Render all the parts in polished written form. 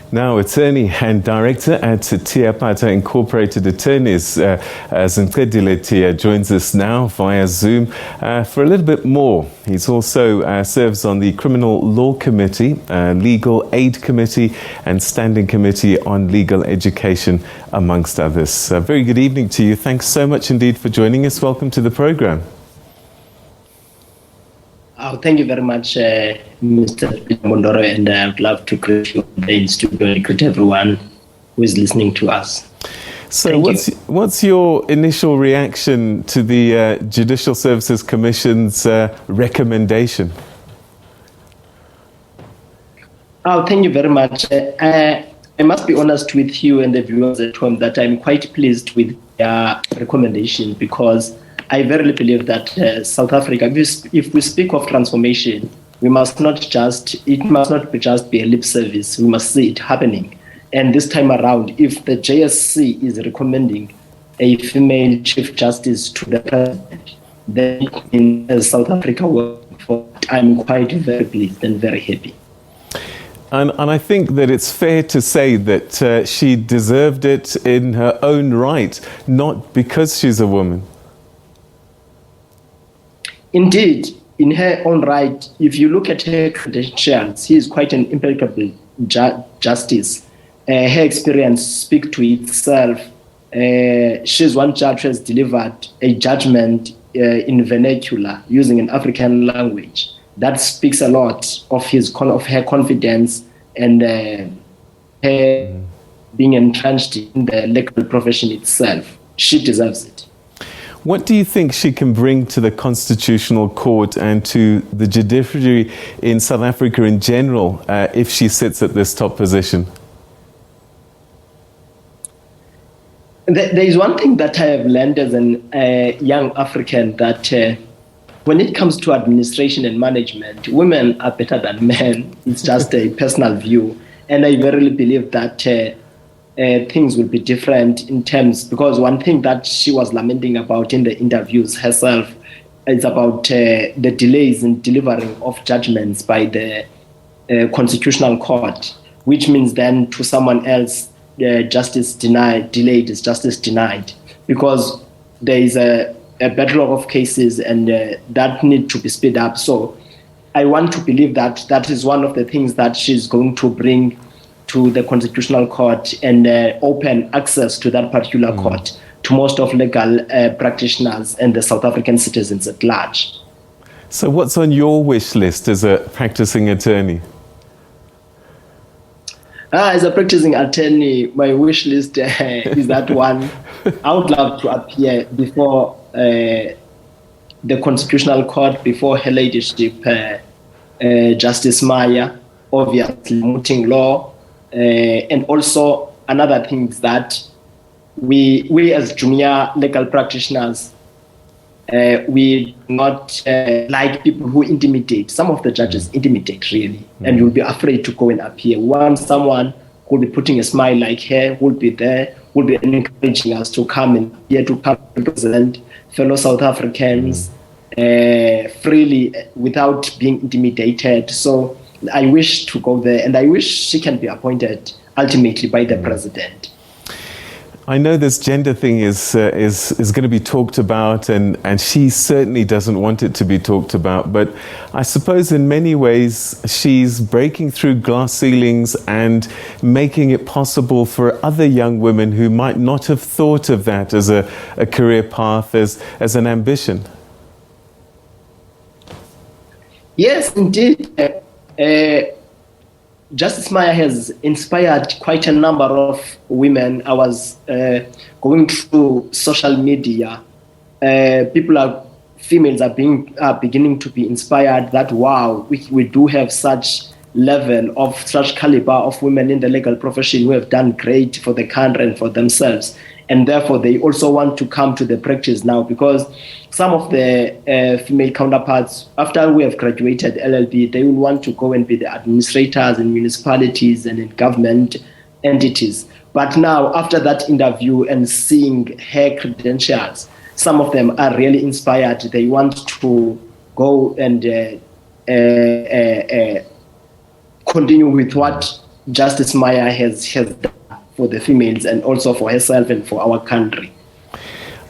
Now, attorney and director at Tiya Pata Incorporated Attorneys, Zincedile Tiya, joins us now via Zoom for a little bit more. He's also serves on the Criminal Law Committee, Legal Aid Committee and Standing Committee on Legal Education, amongst others. Very good evening to you. Thanks so much indeed for joining us. Welcome to the program. Oh, thank you very much, Mr. Mondoro, and I would love to greet you in studio and greet everyone who is listening to us. So what's your initial reaction to the Judicial Services Commission's recommendation? Oh, thank you very much. I must be honest with you and the viewers at home that I'm quite pleased with their recommendation, because I verily believe that South Africa, if we speak of transformation, it must not be just be a lip service. We must see it happening. And this time around, if the JSC is recommending a female Chief Justice to the President, then in South Africa, I'm quite very pleased and very happy. And I think that it's fair to say that she deserved it in her own right, not because she's a woman. Indeed, in her own right, if you look at her credentials, she is quite an impeccable justice. Her experience speaks to itself. She's one judge who has delivered a judgment in vernacular using an African language. That speaks a lot of her confidence and her being entrenched in the legal profession itself. She deserves it. What do you think she can bring to the Constitutional Court and to the judiciary in South Africa in general if she sits at this top position? There is one thing that I have learned as a young African, that when it comes to administration and management, women are better than men. It's just a personal view. And I verily believe that things will be different in terms, because one thing that she was lamenting about in the interviews herself is about the delays in delivering of judgments by the Constitutional Court, which means then to someone else, justice delayed is justice denied, because there is a backlog of cases and that need to be sped up. So I want to believe that that is one of the things that she's going to bring to the Constitutional Court and open access to that particular court to most of legal practitioners and the South African citizens at large. So what's on your wish list as a practicing attorney? As a practicing attorney, my wish list is that one. I would love to appear before the Constitutional Court, before Her Ladyship, Justice Maya, obviously mooting law. And also another thing is that we as junior legal practitioners, we not like people who intimidate. Some of the judges intimidate really, and you'll be afraid to go and appear. We want someone who will be putting a smile like her, who will be there, who will be encouraging us to come and here to come represent fellow South Africans freely without being intimidated. So I wish to go there, and I wish she can be appointed ultimately by the president. I know this gender thing is going to be talked about, and she certainly doesn't want it to be talked about. But I suppose in many ways she's breaking through glass ceilings and making it possible for other young women who might not have thought of that as a career path, as an ambition. Yes, indeed. Justice Maya has inspired quite a number of women. I was going through social media. Females are beginning to be inspired that, wow, we do have such caliber of women in the legal profession who have done great for the country and for themselves. And therefore, they also want to come to the practice now, because some of the female counterparts, after we have graduated LLB, they will want to go and be the administrators in municipalities and in government entities. But now, after that interview and seeing her credentials, some of them are really inspired. They want to go and continue with what Justice Maya has done for the females and also for herself and for our country.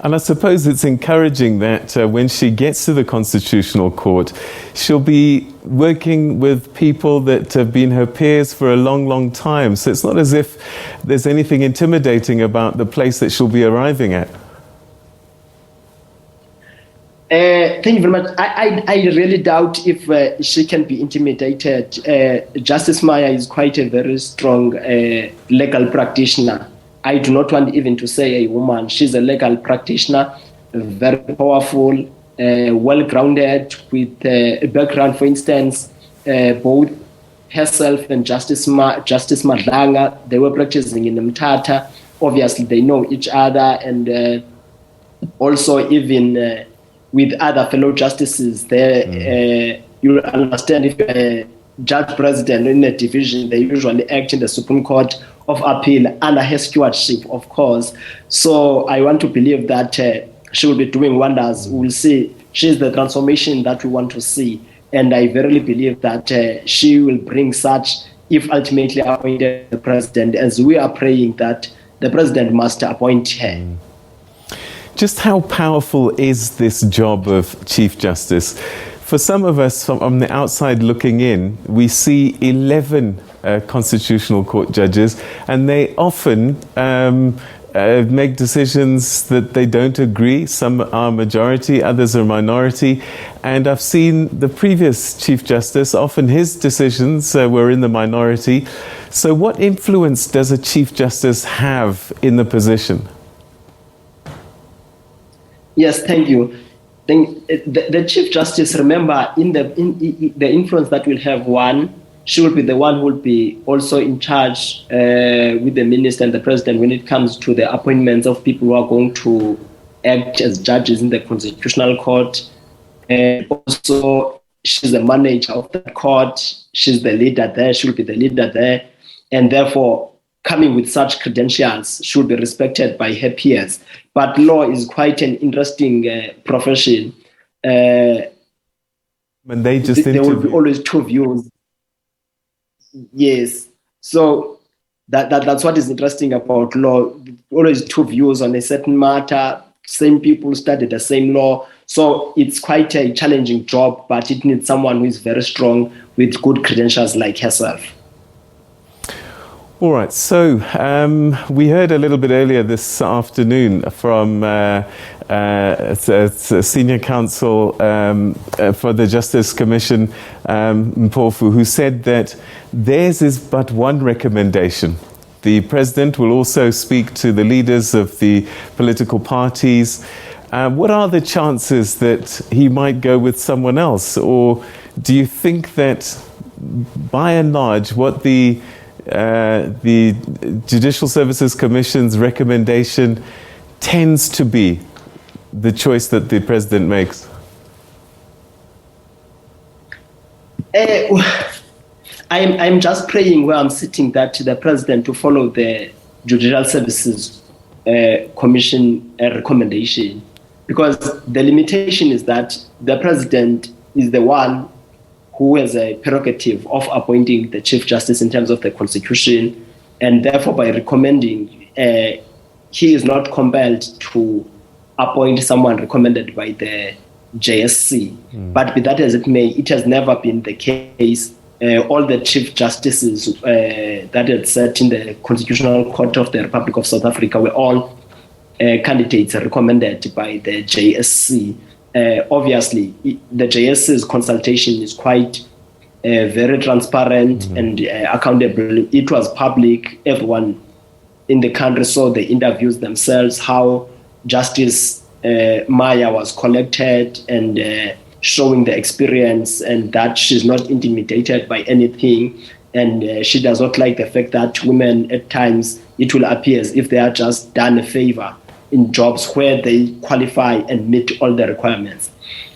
And I suppose it's encouraging that when she gets to the Constitutional Court, she'll be working with people that have been her peers for a long, long time. So it's not as if there's anything intimidating about the place that she'll be arriving at. Thank you very much. I really doubt if she can be intimidated. Justice Maya is quite a very strong legal practitioner. I do not want even to say a woman. She's a legal practitioner, very powerful, well-grounded, with a background, for instance, both herself and Justice Madlanga, they were practicing in Mthatha. Obviously, they know each other, and also even with other fellow justices there, you understand if a judge president in a division, they usually act in the Supreme Court of Appeal under her stewardship, of course. So I want to believe that she will be doing wonders. We'll see. She's the transformation that we want to see. And I verily believe that she will bring such, if ultimately appointed the president, as we are praying that the president must appoint her. Just how powerful is this job of Chief Justice? For some of us from the outside looking in, we see 11 Constitutional Court judges, and they often make decisions that they don't agree. Some are majority, others are minority. And I've seen the previous Chief Justice, often his decisions were in the minority. So what influence does a Chief Justice have in the position? Yes, thank you. The Chief Justice, remember, in the influence that will have one, she will be the one who will be also in charge with the minister and the president when it comes to the appointments of people who are going to act as judges in the Constitutional Court. And also, she's the manager of the court. She's the leader there. She will be the leader there. And therefore, coming with such credentials should be respected by her peers. But law is quite an interesting profession. When they just there will be always two views. Yes. So that's what is interesting about law. Always two views on a certain matter. Same people study the same law. So it's quite a challenging job, but it needs someone who is very strong with good credentials like herself. All right, so we heard a little bit earlier this afternoon from Senior Counsel for the Justice Commission, Mpofu, who said that theirs is but one recommendation. The President will also speak to the leaders of the political parties. What are the chances that he might go with someone else? Or do you think that, by and large, what the Judicial Services Commission's recommendation tends to be the choice that the President makes? I'm just praying where I'm sitting that the President to follow the Judicial Services Commission recommendation, because the limitation is that the President is the one who has a prerogative of appointing the Chief Justice in terms of the Constitution, and therefore by recommending, he is not compelled to appoint someone recommended by the JSC. But be that as it may, it has never been the case. All the Chief Justices that had sat in the Constitutional Court of the Republic of South Africa were all candidates recommended by the JSC. Obviously, the JSC's consultation is quite very transparent and accountable. It was public. Everyone in the country saw the interviews themselves, how Justice Maya was collected and showing the experience, and that she's not intimidated by anything. And she does not like the fact that women, at times, it will appear as if they are just done a favor in jobs where they qualify and meet all the requirements.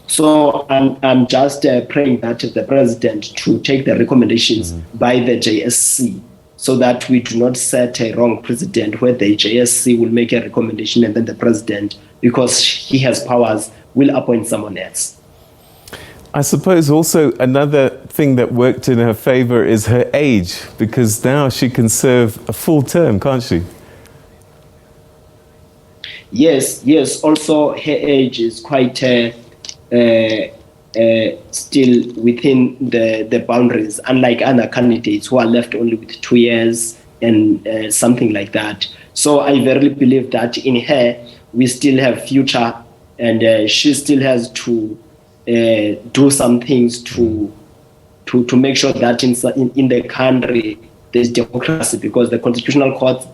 So I'm just praying that the President to take the recommendations by the JSC, so that we do not set a wrong precedent where the JSC will make a recommendation and then the President, because he has powers, will appoint someone else. I suppose also another thing that worked in her favor is her age, because now she can serve a full term, can't she? Yes. Also, her age is quite still within the boundaries, unlike other candidates who are left only with 2 years and something like that. So I verily believe that in her, we still have future, and she still has to do some things to make sure that in the country there's democracy, because the Constitutional Court,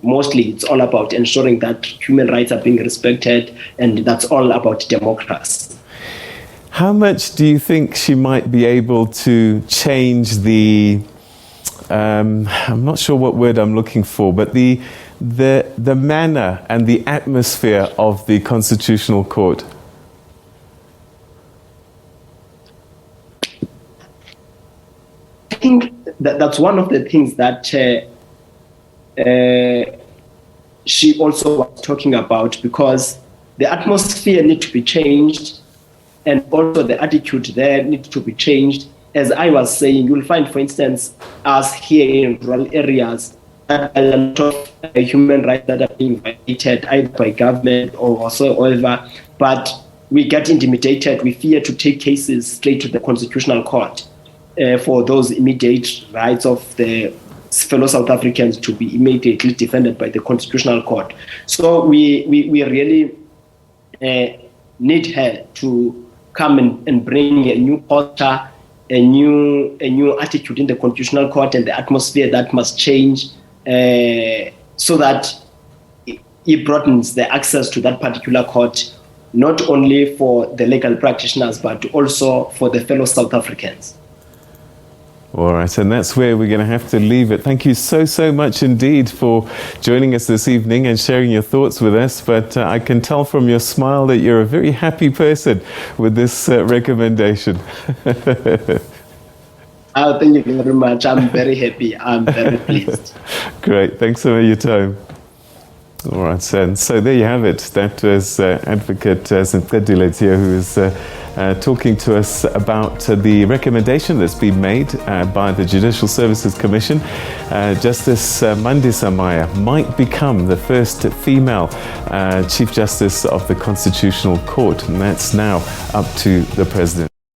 mostly it's all about ensuring that human rights are being respected, and that's all about democracy. How much do you think she might be able to change the, I'm not sure what word I'm looking for, but the manner and the atmosphere of the Constitutional Court? I think that's one of the things that she also was talking about, because the atmosphere needs to be changed, and also the attitude there needs to be changed. As I was saying, you'll find, for instance, us here in rural areas, a lot of human rights that are being violated either by government or whatsoever, but we get intimidated. We fear to take cases straight to the Constitutional Court for those immediate rights of the fellow South Africans to be immediately defended by the Constitutional Court. So we really need her to come and bring a new culture, a new attitude in the Constitutional Court, and the atmosphere that must change, so that it broadens the access to that particular court, not only for the legal practitioners, but also for the fellow South Africans. All right, and that's where we're going to have to leave it. Thank you so much indeed for joining us this evening and sharing your thoughts with us. But I can tell from your smile that you're a very happy person with this recommendation. Oh, thank you very much. I'm very happy. I'm very pleased. Great. Thanks for your time. All right, and so there you have it. That was Advocate Zincedile Tiya, who is talking to us about the recommendation that's been made by the Judicial Services Commission. Justice Mandisa Maya might become the first female Chief Justice of the Constitutional Court, and that's now up to the President.